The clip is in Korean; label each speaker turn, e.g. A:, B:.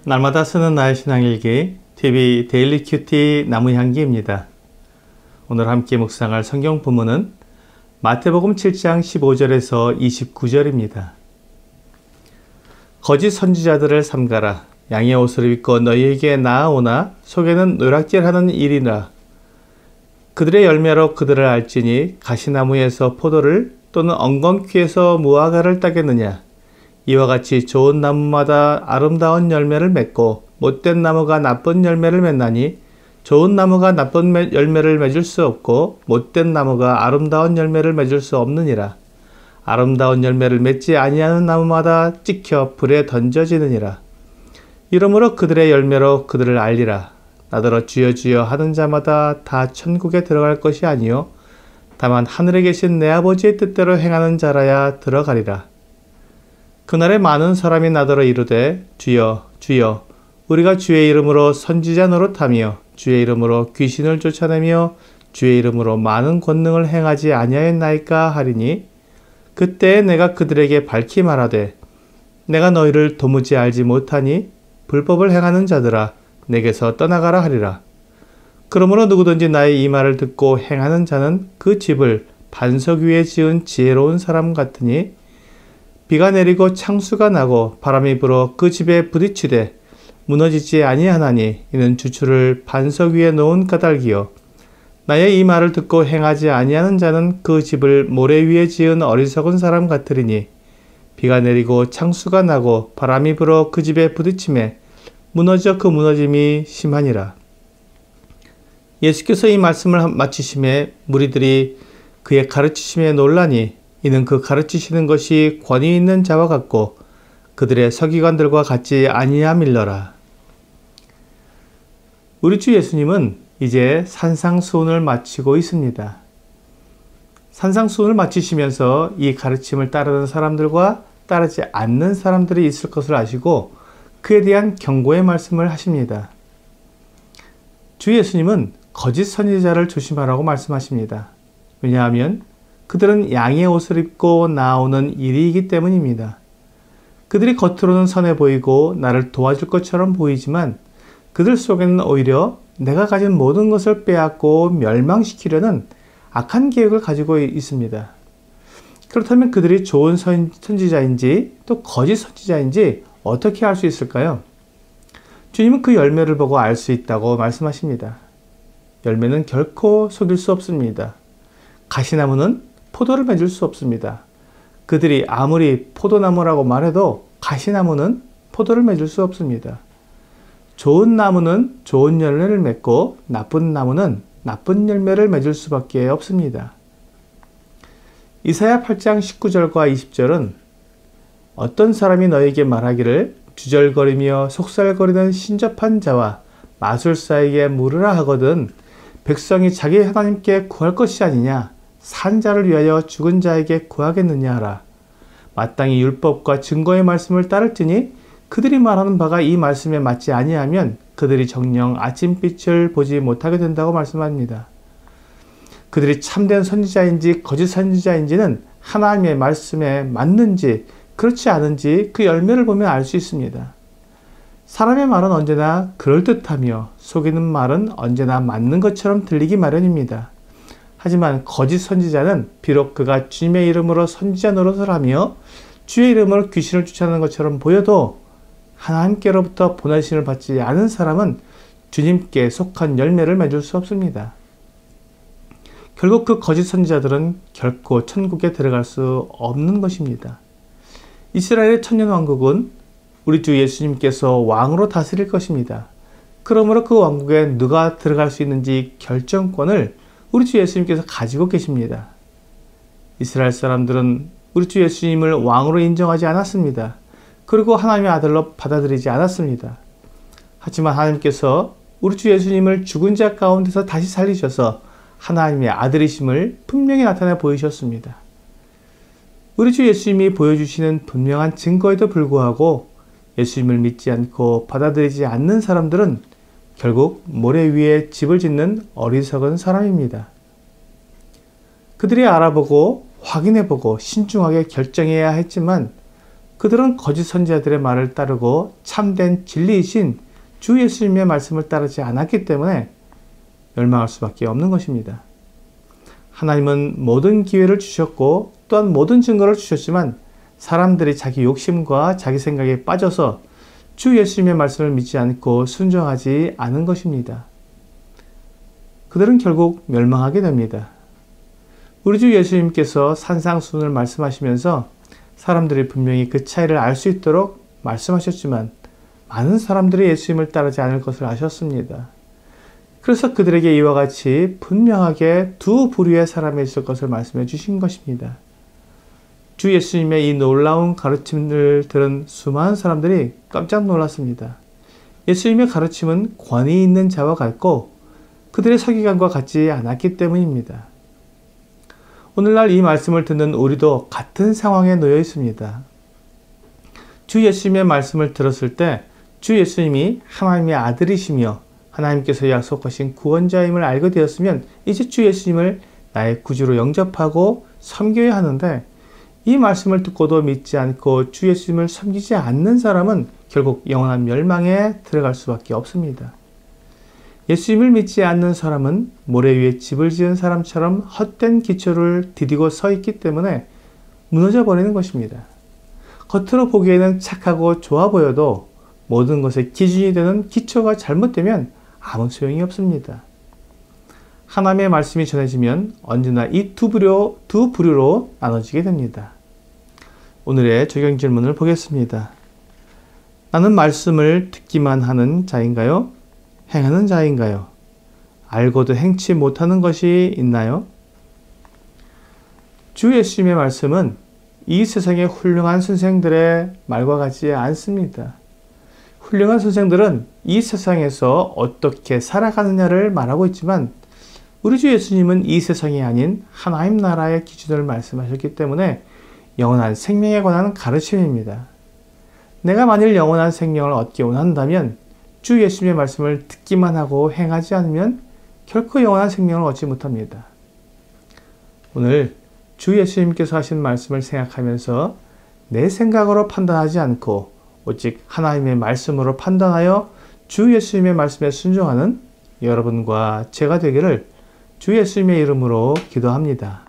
A: 날마다 쓰는 나의 신앙일기 TV 데일리 큐티 나무향기입니다. 오늘 함께 묵상할 성경 본문은 마태복음 7장 15절에서 29절입니다. 거짓 선지자들을 삼가라. 양의 옷을 입고 너희에게 나아오나 속에는 노략질하는 일이라. 그들의 열매로 그들을 알지니 가시나무에서 포도를 또는 엉겅퀴에서 무화과를 따겠느냐. 이와 같이 좋은 나무마다 아름다운 열매를 맺고 못된 나무가 나쁜 열매를 맺나니 좋은 나무가 나쁜 열매를 맺을 수 없고 못된 나무가 아름다운 열매를 맺을 수 없느니라. 아름다운 열매를 맺지 아니하는 나무마다 찍혀 불에 던져지느니라. 이러므로 그들의 열매로 그들을 알리라. 나더러 주여 주여 하는 자마다 다 천국에 들어갈 것이 아니요 다만 하늘에 계신 내 아버지의 뜻대로 행하는 자라야 들어가리라. 그날에 많은 사람이 나더러 이르되 주여 주여 우리가 주의 이름으로 선지자 노릇하며 주의 이름으로 귀신을 쫓아내며 주의 이름으로 많은 권능을 행하지 아니하였나이까 하리니 그때에 내가 그들에게 밝히 말하되 내가 너희를 도무지 알지 못하니 불법을 행하는 자들아 내게서 떠나가라 하리라. 그러므로 누구든지 나의 이 말을 듣고 행하는 자는 그 집을 반석 위에 지은 지혜로운 사람 같으니 비가 내리고 창수가 나고 바람이 불어 그 집에 부딪히되 무너지지 아니하나니 이는 주추를 반석 위에 놓은 까닭이요 나의 이 말을 듣고 행하지 아니하는 자는 그 집을 모래 위에 지은 어리석은 사람 같으리니 비가 내리고 창수가 나고 바람이 불어 그 집에 부딪히매 무너져 그 무너짐이 심하니라. 예수께서 이 말씀을 마치심에 무리들이 그의 가르치심에 놀라니 이는 그 가르치시는 것이 권위 있는 자와 같고 그들의 서기관들과 같지 아니함일러라. 우리 주 예수님은 이제 산상수훈을 마치고 있습니다. 산상수훈을 마치시면서 이 가르침을 따르는 사람들과 따르지 않는 사람들이 있을 것을 아시고 그에 대한 경고의 말씀을 하십니다. 주 예수님은 거짓 선지자를 조심하라고 말씀하십니다. 왜냐하면 그들은 양의 옷을 입고 나오는 일이기 때문입니다. 그들이 겉으로는 선해 보이고 나를 도와줄 것처럼 보이지만 그들 속에는 오히려 내가 가진 모든 것을 빼앗고 멸망시키려는 악한 계획을 가지고 있습니다. 그렇다면 그들이 좋은 선지자인지 또 거짓 선지자인지 어떻게 알 수 있을까요? 주님은 그 열매를 보고 알 수 있다고 말씀하십니다. 열매는 결코 속일 수 없습니다. 가시나무는 포도를 맺을 수 없습니다. 그들이 아무리 포도나무라고 말해도 가시나무는 포도를 맺을 수 없습니다. 좋은 나무는 좋은 열매를 맺고 나쁜 나무는 나쁜 열매를 맺을 수밖에 없습니다. 이사야 8장 19절과 20절은 어떤 사람이 너에게 말하기를 주절거리며 속살거리는 신접한 자와 마술사에게 물으라 하거든 백성이 자기 하나님께 구할 것이 아니냐 산 자를 위하여 죽은 자에게 구하겠느냐 하라. 마땅히 율법과 증거의 말씀을 따를지니 그들이 말하는 바가 이 말씀에 맞지 아니하면 그들이 정녕 아침빛을 보지 못하게 된다고 말씀합니다. 그들이 참된 선지자인지 거짓 선지자인지는 하나님의 말씀에 맞는지 그렇지 않은지 그 열매를 보면 알 수 있습니다. 사람의 말은 언제나 그럴듯하며 속이는 말은 언제나 맞는 것처럼 들리기 마련입니다. 하지만 거짓 선지자는 비록 그가 주님의 이름으로 선지자 노릇을 하며 주의 이름으로 귀신을 쫓아내는 것처럼 보여도 하나님께로부터 보내심을 받지 않은 사람은 주님께 속한 열매를 맺을 수 없습니다. 결국 그 거짓 선지자들은 결코 천국에 들어갈 수 없는 것입니다. 이스라엘의 천년왕국은 우리 주 예수님께서 왕으로 다스릴 것입니다. 그러므로 그 왕국에 누가 들어갈 수 있는지 결정권을 우리 주 예수님께서 가지고 계십니다. 이스라엘 사람들은 우리 주 예수님을 왕으로 인정하지 않았습니다. 그리고 하나님의 아들로 받아들이지 않았습니다. 하지만 하나님께서 우리 주 예수님을 죽은 자 가운데서 다시 살리셔서 하나님의 아들이심을 분명히 나타내 보이셨습니다. 우리 주 예수님이 보여주시는 분명한 증거에도 불구하고 예수님을 믿지 않고 받아들이지 않는 사람들은 결국 모래 위에 집을 짓는 어리석은 사람입니다. 그들이 알아보고 확인해보고 신중하게 결정해야 했지만 그들은 거짓 선지자들의 말을 따르고 참된 진리이신 주 예수님의 말씀을 따르지 않았기 때문에 멸망할 수밖에 없는 것입니다. 하나님은 모든 기회를 주셨고 또한 모든 증거를 주셨지만 사람들이 자기 욕심과 자기 생각에 빠져서 주 예수님의 말씀을 믿지 않고 순종하지 않은 것입니다. 그들은 결국 멸망하게 됩니다. 우리 주 예수님께서 산상수훈을 말씀하시면서 사람들이 분명히 그 차이를 알 수 있도록 말씀하셨지만 많은 사람들이 예수님을 따르지 않을 것을 아셨습니다. 그래서 그들에게 이와 같이 분명하게 두 부류의 사람이 있을 것을 말씀해 주신 것입니다. 주 예수님의 이 놀라운 가르침을 들은 수많은 사람들이 깜짝 놀랐습니다. 예수님의 가르침은 권위 있는 자와 같고 그들의 서기관과 같지 않았기 때문입니다. 오늘날 이 말씀을 듣는 우리도 같은 상황에 놓여 있습니다. 주 예수님의 말씀을 들었을 때 주 예수님이 하나님의 아들이시며 하나님께서 약속하신 구원자임을 알게 되었으면 이제 주 예수님을 나의 구주로 영접하고 섬겨야 하는데 이 말씀을 듣고도 믿지 않고 주 예수님을 섬기지 않는 사람은 결국 영원한 멸망에 들어갈 수밖에 없습니다. 예수님을 믿지 않는 사람은 모래 위에 집을 지은 사람처럼 헛된 기초를 디디고 서 있기 때문에 무너져 버리는 것입니다. 겉으로 보기에는 착하고 좋아 보여도 모든 것의 기준이 되는 기초가 잘못되면 아무 소용이 없습니다. 하나님의 말씀이 전해지면 언제나 이 두 부류로 나눠지게 됩니다. 오늘의 적용 질문을 보겠습니다. 나는 말씀을 듣기만 하는 자인가요? 행하는 자인가요? 알고도 행치 못하는 것이 있나요? 주 예수님의 말씀은 이 세상의 훌륭한 선생들의 말과 같지 않습니다. 훌륭한 선생들은 이 세상에서 어떻게 살아가느냐를 말하고 있지만 우리 주 예수님은 이 세상이 아닌 하나님 나라의 기준을 말씀하셨기 때문에 영원한 생명에 관한 가르침입니다. 내가 만일 영원한 생명을 얻기 원한다면 주 예수님의 말씀을 듣기만 하고 행하지 않으면 결코 영원한 생명을 얻지 못합니다. 오늘 주 예수님께서 하신 말씀을 생각하면서 내 생각으로 판단하지 않고 오직 하나님의 말씀으로 판단하여 주 예수님의 말씀에 순종하는 여러분과 제가 되기를 주 예수님의 이름으로 기도합니다.